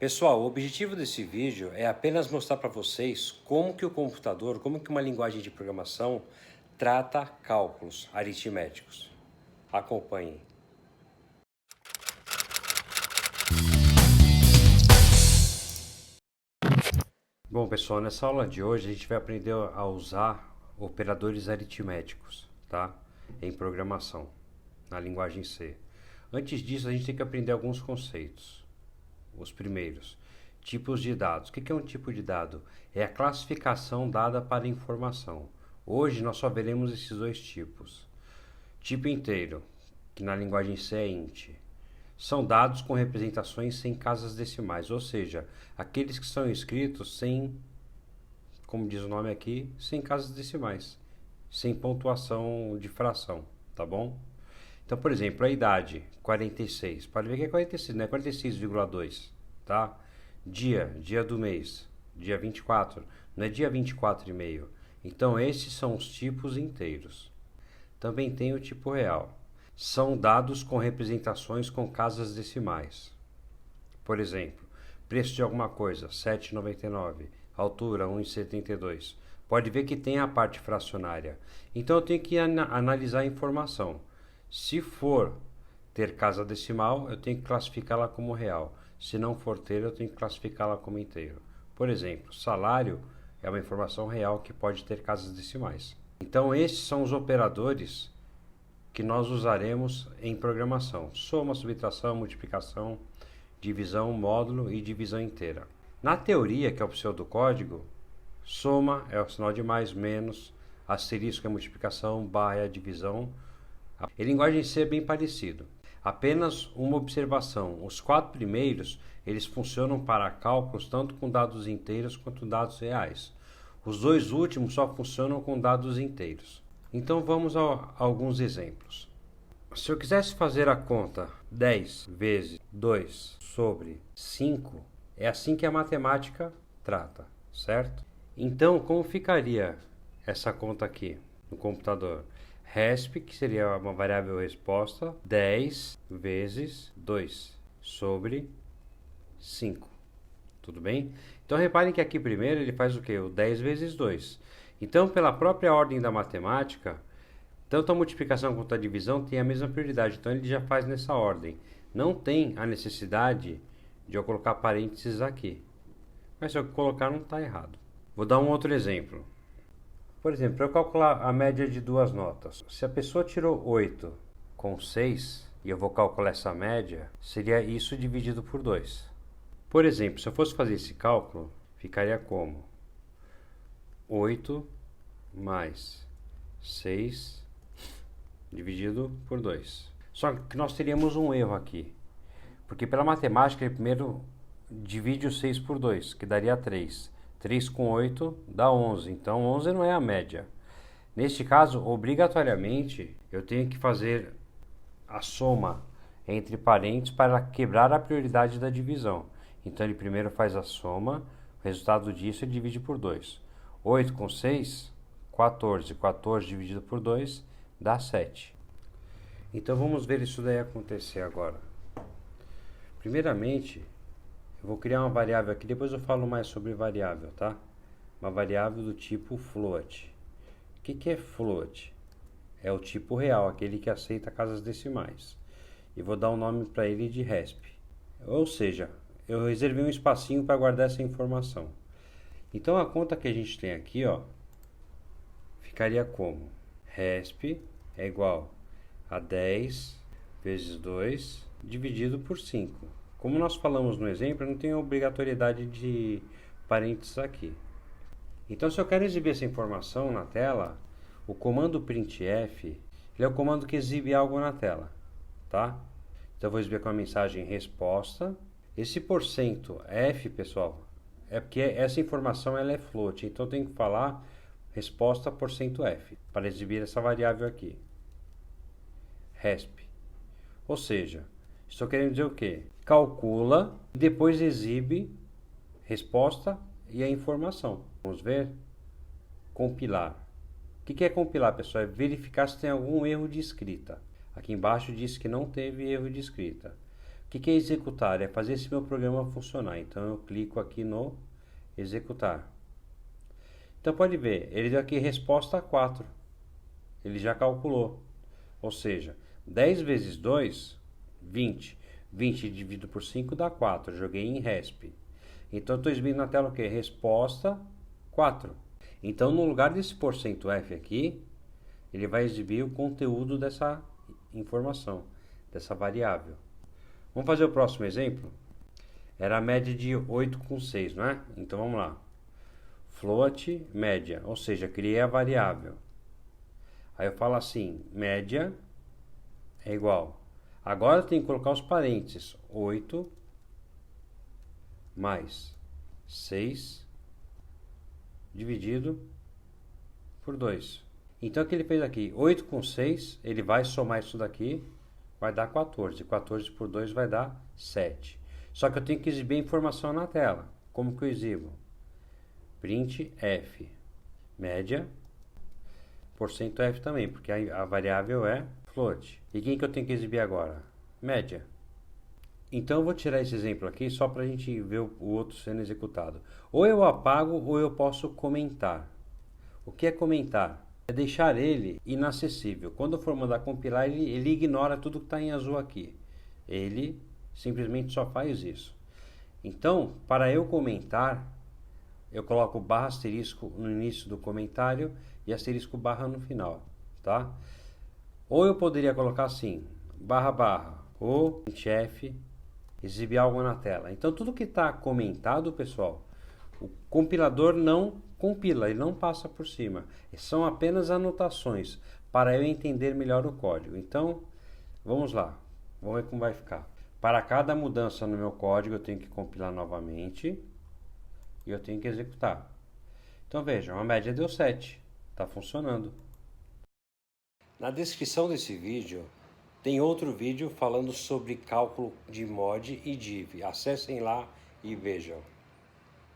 Pessoal, o objetivo desse vídeo é apenas mostrar para vocês como que o computador, como que uma linguagem de programação trata cálculos aritméticos. Acompanhem. Bom, pessoal, nessa aula de hoje a gente vai aprender a usar operadores aritméticos, tá? Em programação, na linguagem C. Antes disso, a gente tem que aprender alguns conceitos. Os primeiros, tipos de dados. O que é um tipo de dado? É a classificação dada para a informação. Hoje nós só veremos esses dois tipos. Tipo inteiro, que na linguagem C é int. São dados com representações sem casas decimais, ou seja, aqueles que são escritos sem, como diz o nome aqui, sem casas decimais, sem pontuação de fração, tá bom? Então, por exemplo, a idade, 46. Pode ver que é 46, não é 46,2, tá? Dia do mês, dia 24, não é dia 24,5. Então, esses são os tipos inteiros. Também tem o tipo real. São dados com representações com casas decimais. Por exemplo, preço de alguma coisa, R$ 7,99. Altura, 1,72. Pode ver que tem a parte fracionária. Então, eu tenho que analisar a informação. Se for ter casa decimal, eu tenho que classificá-la como real. Se não for ter, eu tenho que classificá-la como inteiro. Por exemplo, salário é uma informação real que pode ter casas decimais. Então, esses são os operadores que nós usaremos em programação: soma, subtração, multiplicação, divisão, módulo e divisão inteira. Na teoria, que é o pseudocódigo, soma é o sinal de mais, menos, asterisco é a multiplicação, barra é a divisão. Em linguagem C é bem parecido. Apenas uma observação: os 4 primeiros eles funcionam para cálculos tanto com dados inteiros quanto dados reais. Os 2 últimos só funcionam com dados inteiros. Então vamos a alguns exemplos. Se eu quisesse fazer a conta 10 vezes 2 sobre 5, é assim que a matemática trata, certo? Então, como ficaria essa conta aqui no computador? Resp, que seria uma variável resposta, 10 vezes 2 sobre 5. Tudo bem? Então, reparem que aqui primeiro ele faz o quê? O 10 vezes 2. Então, pela própria ordem da matemática, tanto a multiplicação quanto a divisão têm a mesma prioridade. Então, ele já faz nessa ordem. Não tem a necessidade de eu colocar parênteses aqui. Mas se eu colocar, não está errado. Vou dar um outro exemplo. Por exemplo, para eu calcular a média de duas notas, se a pessoa tirou 8 com 6, e eu vou calcular essa média, seria isso dividido por 2. Por exemplo, se eu fosse fazer esse cálculo, ficaria como 8 mais 6 dividido por 2. Só que nós teríamos um erro aqui, porque pela matemática ele primeiro divide o 6 por 2, que daria 3. 3 com 8 dá 11, então 11 não é a média. Neste caso, obrigatoriamente, eu tenho que fazer a soma entre parênteses para quebrar a prioridade da divisão. Então ele primeiro faz a soma, o resultado disso ele divide por 2. 8 com 6, 14. 14 dividido por 2 dá 7. Então vamos ver isso daí acontecer agora. Primeiramente, eu vou criar uma variável aqui, depois eu falo mais sobre variável, tá? Uma variável do tipo float. O que é float? É o tipo real, aquele que aceita casas decimais. E vou dar um nome para ele de resp. Ou seja, eu reservei um espacinho para guardar essa informação. Então a conta que a gente tem aqui, ó, ficaria como? Resp é igual a 10 vezes 2 dividido por 5. Como nós falamos no exemplo, eu não tenho obrigatoriedade de parênteses aqui. Então, se eu quero exibir essa informação na tela, o comando printf ele é o comando que exibe algo na tela, tá? Então, eu vou exibir com a mensagem resposta. Esse %f, pessoal, é porque essa informação ela é float, então eu tenho que falar resposta %f para exibir essa variável aqui. Resp. Ou seja, estou querendo dizer o quê? Calcula e depois exibe resposta e a informação. Vamos ver? Compilar. O que é compilar, pessoal? É verificar se tem algum erro de escrita. Aqui embaixo diz que não teve erro de escrita. que é executar? É fazer esse meu programa funcionar. Então eu clico aqui no executar. Então pode ver, ele deu aqui resposta 4. Ele já calculou. Ou seja, 10 vezes 2, 20. 20 dividido por 5 dá 4. Joguei em RESP. Então eu estou exibindo na tela o quê? Resposta 4. Então no lugar desse %F aqui, ele vai exibir o conteúdo dessa informação, dessa variável. Vamos fazer o próximo exemplo? Era a média de 8 com 6, não é? Então vamos lá. Float média, ou seja, criei a variável. Aí eu falo assim, média é igual. Agora eu tenho que colocar os parênteses. 8 mais 6 dividido por 2. Então o que ele fez aqui? 8 com 6, ele vai somar isso daqui, vai dar 14. 14 por 2 vai dar 7. Só que eu tenho que exibir a informação na tela. Como que eu exibo? Print F, média, %F também, porque a variável é float. E quem que eu tenho que exibir agora? Média. Então eu vou tirar esse exemplo aqui só para a gente ver o outro sendo executado. Ou eu apago ou eu posso comentar. O que é comentar? É deixar ele inacessível. Quando eu for mandar compilar, ele ignora tudo que está em azul aqui. Ele simplesmente só faz isso. Então, para eu comentar, eu coloco barra asterisco no início do comentário e asterisco barra no final, tá? Ou eu poderia colocar assim, barra barra, ou printf, exibir algo na tela. Então tudo que está comentado, pessoal, o compilador não compila, ele não passa por cima. São apenas anotações para eu entender melhor o código. Então, vamos lá, vamos ver como vai ficar. Para cada mudança no meu código, eu tenho que compilar novamente e eu tenho que executar. Então vejam, a média deu 7, está funcionando. Na descrição desse vídeo tem outro vídeo falando sobre cálculo de mod e div. Acessem lá e vejam.